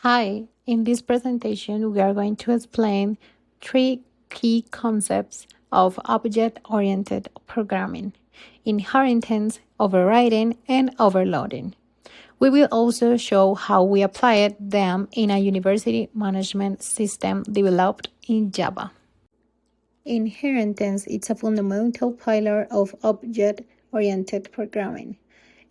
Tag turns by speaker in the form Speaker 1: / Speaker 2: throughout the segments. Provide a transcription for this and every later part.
Speaker 1: Hi, in this presentation, we are going to explain three key concepts of object-oriented programming: inheritance, overriding, and overloading. We will also show how we applied them in a university management system developed in Java. Inheritance is a fundamental pillar of object-oriented programming.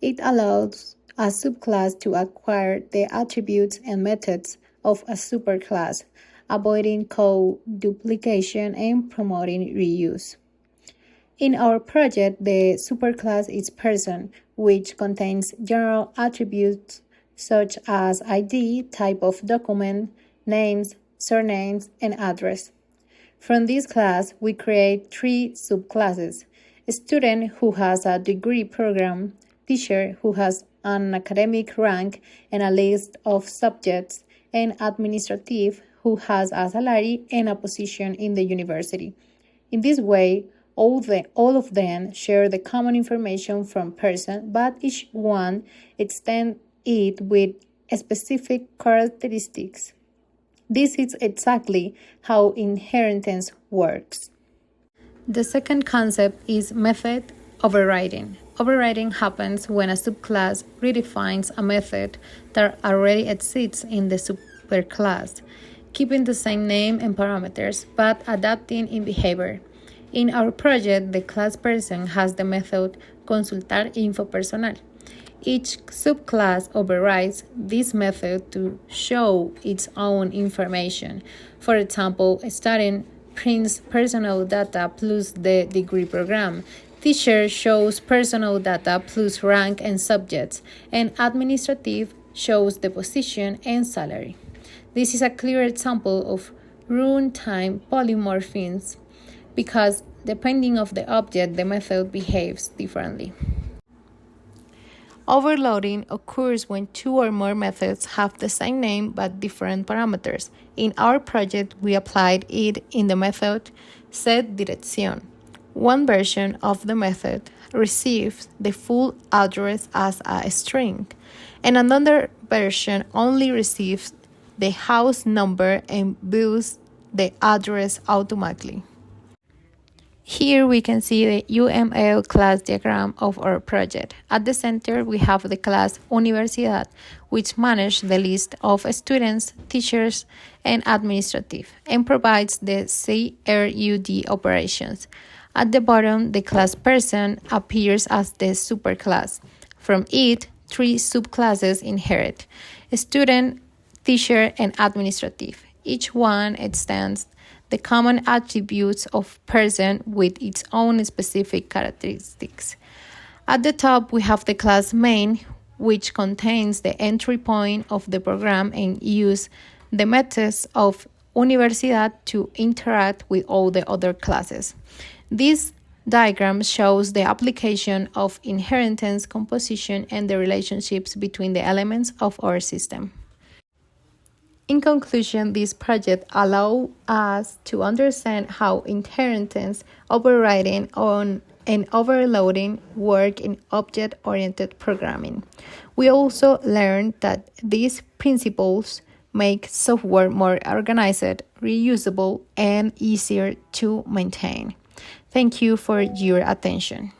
Speaker 1: It allows a subclass to acquire the attributes and methods of a superclass, avoiding code duplication and promoting reuse. In our project, the superclass is person, which contains general attributes such as ID, type of document, names, surnames, and address. From this class, we create three subclasses: a student who has a degree program, teacher who has an academic rank and a list of subjects, and administrative who has a salary and a position in the university. In this way, all of them share the common information from person, but each one extends it with specific characteristics. This is exactly how inheritance works. The second concept is method overriding. Overriding happens when a subclass redefines a method that already exists in the superclass, keeping the same name and parameters, but adapting in behavior. In our project, the class person has the method consultar info personal. Each subclass overrides this method to show its own information. For example, a student prints personal data plus the degree program. Teacher shows personal data plus rank and subjects, and administrative shows the position and salary. This is a clear example of runtime polymorphisms because depending on the object, the method behaves differently. Overloading occurs when two or more methods have the same name but different parameters. In our project, we applied it in the method setDirección. One version of the method receives the full address as a string, and another version only receives the house number and views the address automatically. Here we can see the UML class diagram of our project. At the center, we have the class Universidad, which manages the list of students, teachers, and administrative, and provides the CRUD operations. At the bottom, the class person appears as the superclass. From it, three subclasses inherit: student, teacher, and administrative. Each one extends the common attributes of person with its own specific characteristics. At the top, we have the class main, which contains the entry point of the program and use the methods of Universidad to interact with all the other classes. This diagram shows the application of inheritance, composition, and the relationships between the elements of our system. In conclusion, this project allows us to understand how inheritance, overriding, and overloading work in object-oriented programming. We also learned that these principles make software more organized, reusable, and easier to maintain. Thank you for your attention.